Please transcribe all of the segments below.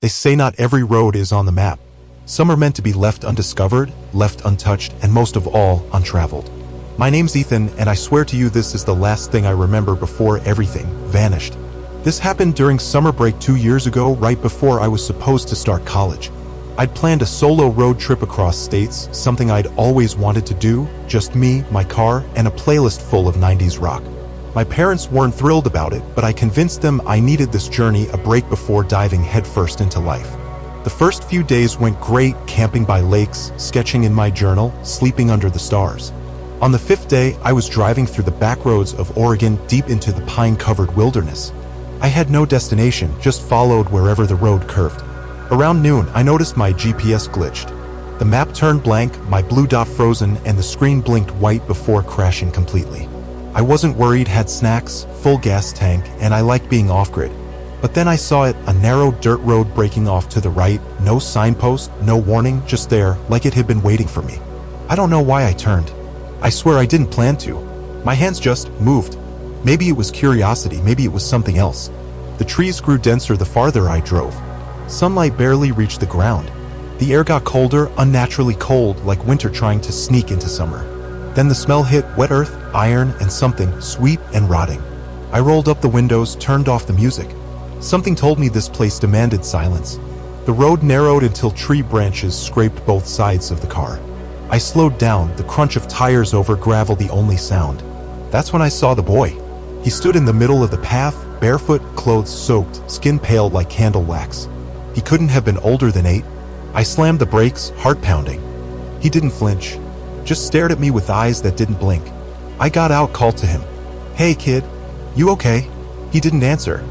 They say not every road is on the map. Some are meant to be left undiscovered, left untouched, and most of all, untraveled. My name's Ethan, and I swear to you this is the last thing I remember before everything vanished. This happened during summer break 2 years ago, right before I was supposed to start college. I'd planned a solo road trip across states, something I'd always wanted to do, just me, my car, and a playlist full of 90s rock. My parents weren't thrilled about it, but I convinced them I needed this journey a break before diving headfirst into life. The first few days went great, camping by lakes, sketching in my journal, sleeping under the stars. On the 5th day, I was driving through the back roads of Oregon deep into the pine-covered wilderness. I had no destination, just followed wherever the road curved. Around noon, I noticed my GPS glitched. The map turned blank, my blue dot frozen, and the screen blinked white before crashing completely. I wasn't worried, had snacks, full gas tank, and I liked being off-grid. But then I saw it, a narrow dirt road breaking off to the right, no signpost, no warning, just there, like it had been waiting for me. I don't know why I turned. I swear I didn't plan to. My hands just moved. Maybe it was curiosity, maybe it was something else. The trees grew denser the farther I drove. Sunlight barely reached the ground. The air got colder, unnaturally cold, like winter trying to sneak into summer. Then the smell hit, wet earth, iron, and something sweet and rotting. I rolled up the windows, turned off the music. Something told me this place demanded silence. The road narrowed until tree branches scraped both sides of the car. I slowed down, the crunch of tires over gravel the only sound. That's when I saw the boy. He stood in the middle of the path, barefoot, clothes soaked, skin pale like candle wax. He couldn't have been older than 8. I slammed the brakes, heart pounding. He didn't flinch, just stared at me with eyes that didn't blink. I got out, called to him. "Hey kid, you okay?" He didn't answer.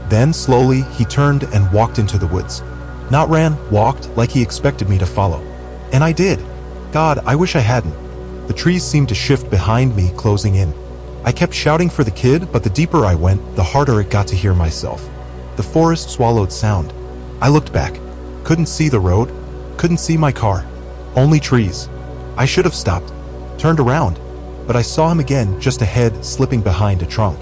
Then, slowly, he turned and walked into the woods. Not ran, walked, like he expected me to follow. And I did. God, I wish I hadn't. The trees seemed to shift behind me, closing in. I kept shouting for the kid, but the deeper I went, the harder it got to hear myself. The forest swallowed sound. I looked back. Couldn't see the road. Couldn't see my car. Only trees. I should have stopped. Turned around. But I saw him again, just ahead, slipping behind a trunk.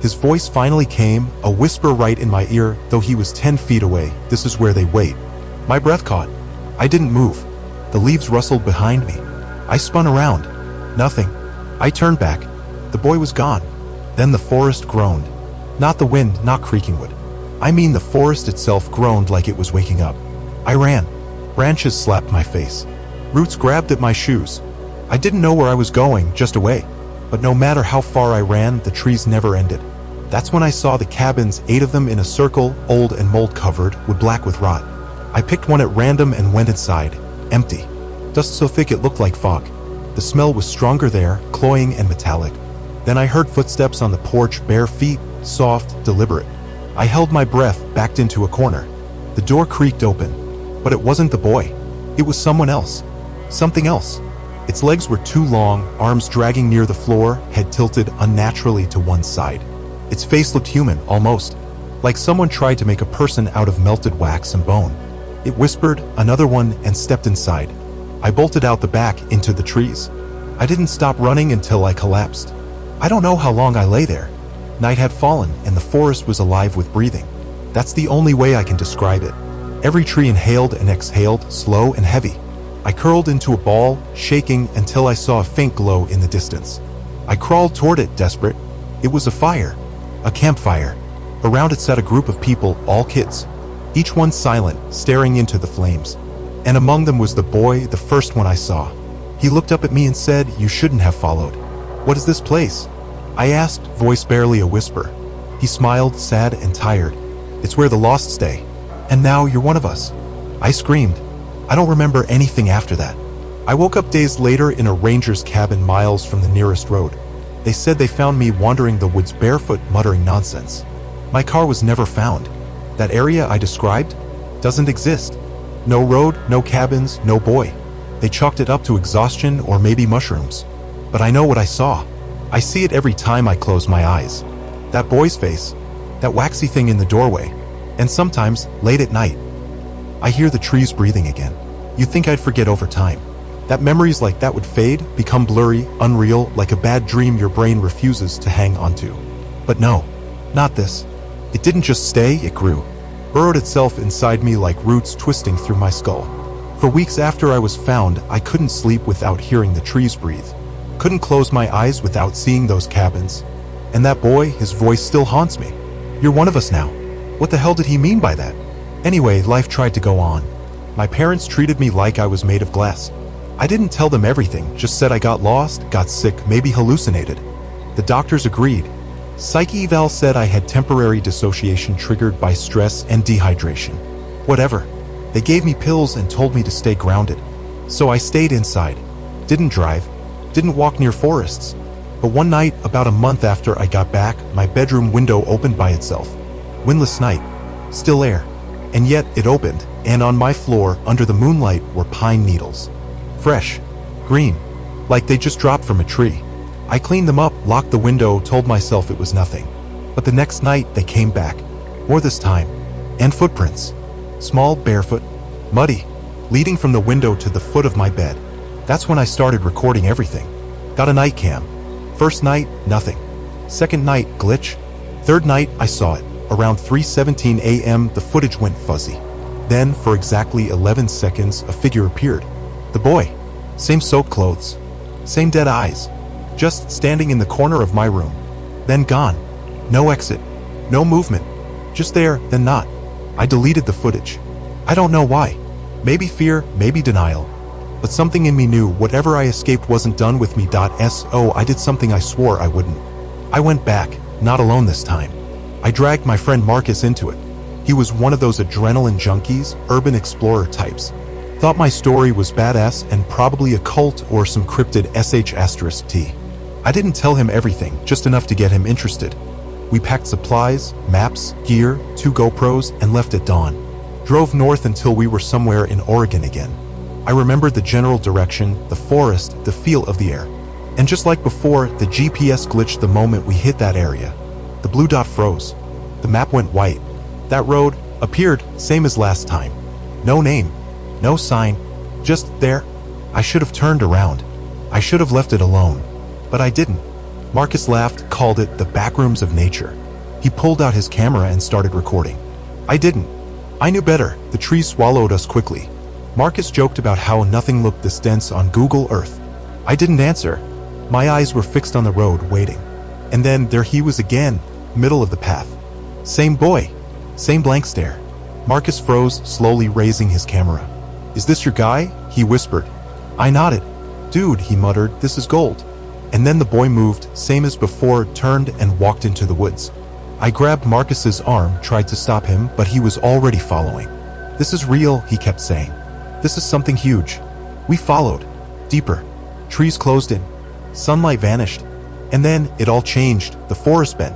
His voice finally came, a whisper right in my ear, though he was 10 feet away. "This is where they wait." My breath caught. I didn't move. The leaves rustled behind me. I spun around. Nothing. I turned back. The boy was gone. Then the forest groaned. Not the wind, not creaking wood. I mean the forest itself groaned like it was waking up. I ran. Branches slapped my face. Roots grabbed at my shoes. I didn't know where I was going, just away. But no matter how far I ran, the trees never ended. That's when I saw the cabins, 8 of them in a circle, old and mold-covered, wood black with rot. I picked one at random and went inside. Empty. Dust so thick it looked like fog. The smell was stronger there, cloying and metallic. Then I heard footsteps on the porch, bare feet, soft, deliberate. I held my breath, backed into a corner. The door creaked open. But it wasn't the boy. It was someone else. Something else. Its legs were too long, arms dragging near the floor, head tilted unnaturally to one side. Its face looked human, almost. Like someone tried to make a person out of melted wax and bone. It whispered, "Another one," and stepped inside. I bolted out the back, into the trees. I didn't stop running until I collapsed. I don't know how long I lay there. Night had fallen, and the forest was alive with breathing. That's the only way I can describe it. Every tree inhaled and exhaled, slow and heavy. I curled into a ball, shaking until I saw a faint glow in the distance. I crawled toward it, desperate. It was a fire. A campfire. Around it sat a group of people, all kids. Each one silent, staring into the flames. And among them was the boy, the first one I saw. He looked up at me and said, "You shouldn't have followed." "What is this place?" I asked, voice barely a whisper. He smiled, sad and tired. "It's where the lost stay. And now you're one of us." I screamed. I don't remember anything after that. I woke up days later in a ranger's cabin miles from the nearest road. They said they found me wandering the woods barefoot, muttering nonsense. My car was never found. That area I described doesn't exist. No road, no cabins, no boy. They chalked it up to exhaustion or maybe mushrooms. But I know what I saw. I see it every time I close my eyes. That boy's face, that waxy thing in the doorway, and sometimes, late at night, I hear the trees breathing again. You'd think I'd forget over time. That memories like that would fade, become blurry, unreal, like a bad dream your brain refuses to hang onto. But no, not this. It didn't just stay, it grew. burrowed itself inside me like roots twisting through my skull. For weeks after I was found, I couldn't sleep without hearing the trees breathe. Couldn't close my eyes without seeing those cabins. And that boy, his voice still haunts me. "You're one of us now." What the hell did he mean by that? Anyway, life tried to go on. My parents treated me like I was made of glass. I didn't tell them everything, just said I got lost, got sick, maybe hallucinated. The doctors agreed. Psych eval said I had temporary dissociation triggered by stress and dehydration. Whatever. They gave me pills and told me to stay grounded. So I stayed inside. Didn't drive. Didn't walk near forests. But one night, about a month after I got back, my bedroom window opened by itself. Windless night. Still air. And yet it opened, and on my floor, under the moonlight, were pine needles. Fresh. Green. Like they just dropped from a tree. I cleaned them up, locked the window, told myself it was nothing. But the next night, they came back. More this time. And footprints. Small, barefoot, muddy, leading from the window to the foot of my bed. That's when I started recording everything. Got a night cam. First night, nothing. Second night, glitch. Third night, I saw it. Around 3:17 a.m., the footage went fuzzy. Then, for exactly 11 seconds, a figure appeared. The boy. Same soaked clothes. Same dead eyes. Just standing in the corner of my room. Then gone. No exit. No movement. Just there, then not. I deleted the footage. I don't know why. Maybe fear, maybe denial. But something in me knew whatever I escaped wasn't done with me. So I did something I swore I wouldn't. I went back, not alone this time. I dragged my friend Marcus into it. He was one of those adrenaline junkies, urban explorer types. Thought my story was badass and probably a cult or some cryptid *T. I didn't tell him everything, just enough to get him interested. We packed supplies, maps, gear, 2 GoPros, and left at dawn. Drove north until we were somewhere in Oregon again. I remembered the general direction, the forest, the feel of the air. And just like before, the GPS glitched the moment we hit that area. The blue dot froze. The map went white. That road appeared, same as last time. No name. No sign. Just there. I should have turned around. I should have left it alone. But I didn't. Marcus laughed, called it the backrooms of nature. He pulled out his camera and started recording. I didn't. I knew better. The trees swallowed us quickly. Marcus joked about how nothing looked this dense on Google Earth. I didn't answer. My eyes were fixed on the road, waiting. And then there he was again, middle of the path. Same boy. Same blank stare. Marcus froze, slowly raising his camera. "Is this your guy?" he whispered. I nodded. "Dude," he muttered, "this is gold." And then the boy moved, same as before, turned and walked into the woods. I grabbed Marcus's arm, tried to stop him, but he was already following. "This is real," he kept saying. "This is something huge." We followed. Deeper. Trees closed in. Sunlight vanished. And then it all changed. The forest bent.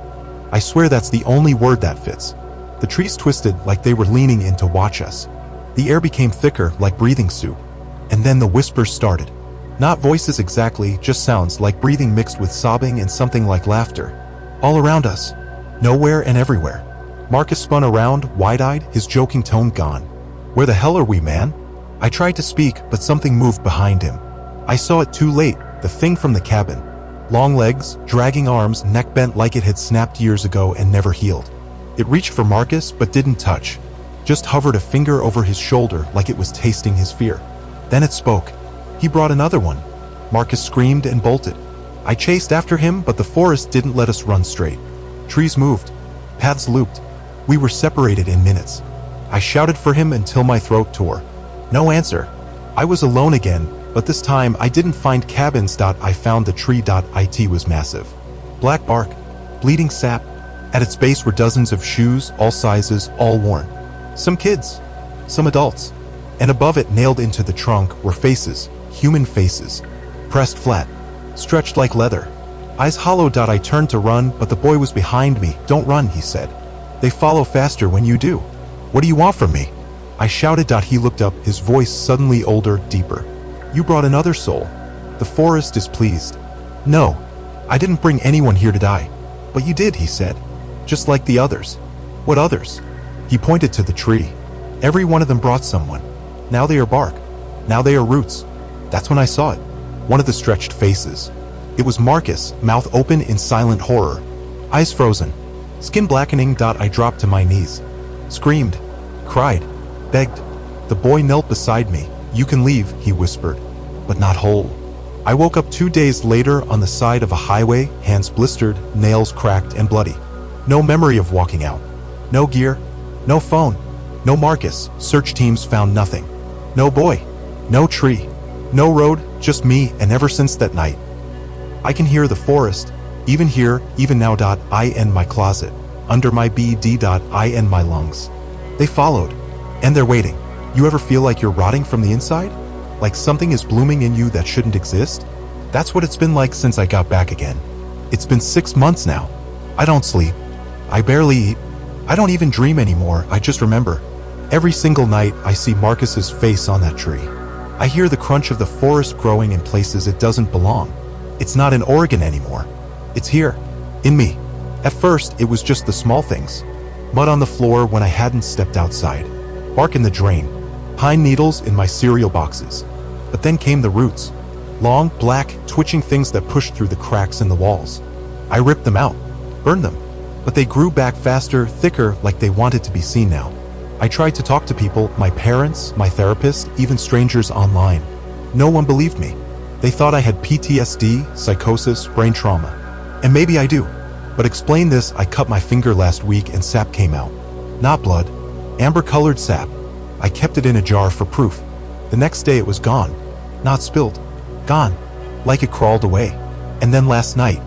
I swear that's the only word that fits. The trees twisted like they were leaning in to watch us. The air became thicker, like breathing soup. And then the whispers started. Not voices exactly, just sounds like breathing mixed with sobbing and something like laughter. All around us. Nowhere and everywhere. Marcus spun around, wide-eyed, his joking tone gone. "Where the hell are we, man?" I tried to speak, but something moved behind him. I saw it too late, the thing from the cabin. Long legs, dragging arms, neck bent like it had snapped years ago and never healed. It reached for Marcus, but didn't touch. Just hovered a finger over his shoulder like it was tasting his fear. Then it spoke. He brought another one. Marcus screamed and bolted. I chased after him, but the forest didn't let us run straight. Trees moved. Paths looped. We were separated in minutes. I shouted for him until my throat tore. No answer. I was alone again, but this time I didn't find cabins. I found the tree. It was massive. Black bark. Bleeding sap. At its base were dozens of shoes, all sizes, all worn. Some kids. Some adults. And above it, nailed into the trunk, were faces. Human faces. Pressed flat. Stretched like leather. Eyes hollow. I turned to run, but the boy was behind me. "Don't run," he said. "They follow faster when you do." "What do you want from me?" I shouted. He looked up, his voice suddenly older, deeper. "You brought another soul. The forest is pleased." "No, I didn't bring anyone here to die." "But you did," he said. "Just like the others." "What others?" He pointed to the tree. "Every one of them brought someone. Now they are bark. Now they are roots." That's when I saw it. One of the stretched faces. It was Marcus, mouth open in silent horror. Eyes frozen. Skin blackening. I dropped to my knees. Screamed. cried, begged. The boy knelt beside me. "You can leave," he whispered, "but not whole." I woke up 2 days later on the side of a highway, hands blistered, nails cracked and bloody. No memory of walking out. No gear. No phone. No Marcus. Search teams found nothing. No boy. No tree. No road, just me, and ever since that night, I can hear the forest, even here, even now. I in my closet, under my bed. I in my lungs. They followed, and they're waiting. You ever feel like you're rotting from the inside? Like something is blooming in you that shouldn't exist? That's what it's been like since I got back again. It's been 6 months now. I don't sleep. I barely eat. I don't even dream anymore. I just remember. Every single night I see Marcus's face on that tree. I hear the crunch of the forest growing in places it doesn't belong. It's not in Oregon anymore. It's here, in me. At first, it was just the small things. Mud on the floor when I hadn't stepped outside. Bark in the drain. Pine needles in my cereal boxes. But then came the roots. Long, black, twitching things that pushed through the cracks in the walls. I ripped them out, burned them. But they grew back faster, thicker, like they wanted to be seen now. I tried to talk to people, my parents, my therapist, even strangers online. No one believed me. They thought I had PTSD, psychosis, brain trauma. And maybe I do. But explain this, I cut my finger last week and sap came out. Not blood. Amber-colored sap. I kept it in a jar for proof. The next day it was gone. Not spilled. Gone. Like it crawled away. And then last night,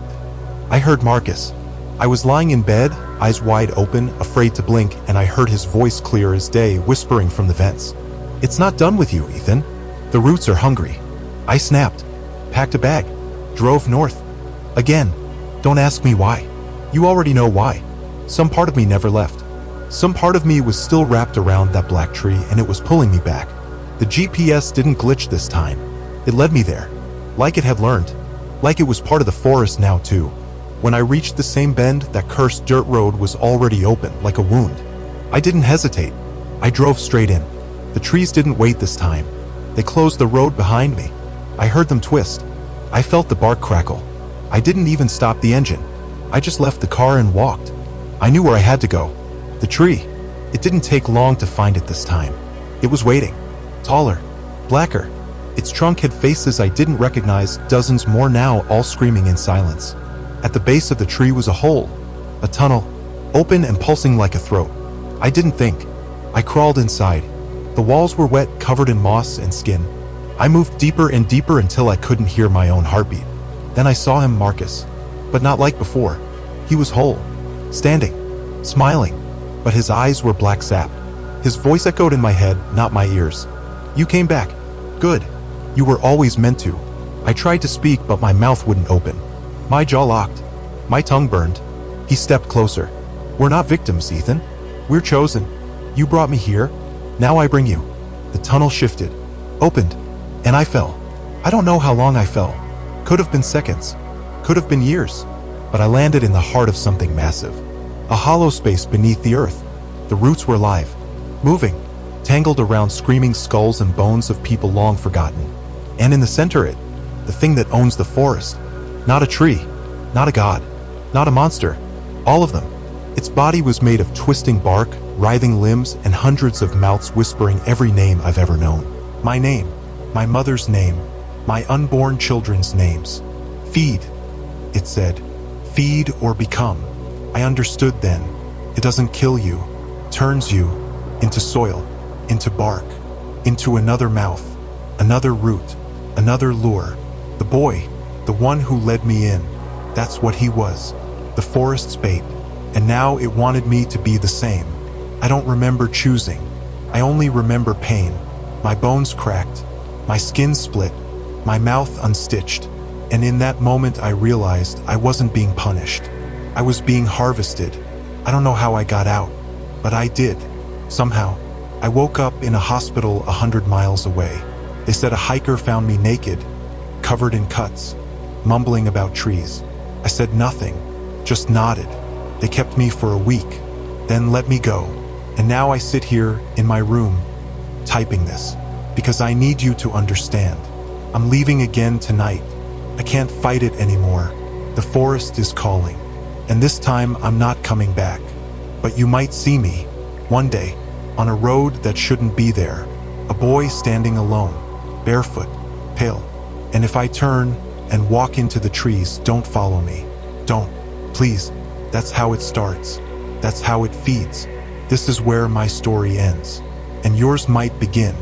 I heard Marcus. I was lying in bed, eyes wide open, afraid to blink, and I heard his voice clear as day, whispering from the vents. "It's not done with you, Ethan. The roots are hungry." I snapped, packed a bag, drove north. Again, don't ask me why. You already know why. Some part of me never left. Some part of me was still wrapped around that black tree, and it was pulling me back. The GPS didn't glitch this time. It led me there, like it had learned, like it was part of the forest now too. When I reached the same bend, that cursed dirt road was already open, like a wound. I didn't hesitate. I drove straight in. The trees didn't wait this time. They closed the road behind me. I heard them twist. I felt the bark crackle. I didn't even stop the engine. I just left the car and walked. I knew where I had to go. The tree. It didn't take long to find it this time. It was waiting. Taller. Blacker. Its trunk had faces I didn't recognize, dozens more now, all screaming in silence. At the base of the tree was a hole, a tunnel, open and pulsing like a throat. I didn't think. I crawled inside. The walls were wet, covered in moss and skin. I moved deeper and deeper until I couldn't hear my own heartbeat. Then I saw him, Marcus. But not like before. He was whole, standing, smiling, but his eyes were black sap. His voice echoed in my head, not my ears. "You came back. Good. You were always meant to." I tried to speak, but my mouth wouldn't open. My jaw locked. My tongue burned. He stepped closer. "We're not victims, Ethan. We're chosen. You brought me here. Now I bring you." The tunnel shifted, opened, and I fell. I don't know how long I fell. Could have been seconds. Could have been years. But I landed in the heart of something massive. A hollow space beneath the earth. The roots were alive, moving, tangled around screaming skulls and bones of people long forgotten. And in the center the thing that owns the forest. Not a tree, not a god, not a monster. All of them. Its body was made of twisting bark, writhing limbs, and hundreds of mouths whispering every name I've ever known. My name, my mother's name, my unborn children's names. "Feed," it said. "Feed or become." I understood then. It doesn't kill you, turns you into soil, into bark, into another mouth, another root, another lure. The boy, the one who led me in, that's what he was, the forest's bait, and now it wanted me to be the same. I don't remember choosing. I only remember pain. My bones cracked, my skin split, my mouth unstitched, and in that moment I realized I wasn't being punished. I was being harvested. I don't know how I got out, but I did, somehow. I woke up in a hospital 100 miles away. They said a hiker found me naked, covered in cuts, mumbling about trees. I said nothing, just nodded. They kept me for a week, then let me go. And now I sit here in my room, typing this, because I need you to understand. I'm leaving again tonight. I can't fight it anymore. The forest is calling. And this time I'm not coming back. But you might see me, one day, On a road that shouldn't be there. A boy standing alone, barefoot, pale. And if I turn and walk into the trees, don't follow me. Don't. Please. That's how it starts. That's how it feeds. This is where my story ends. And yours might begin.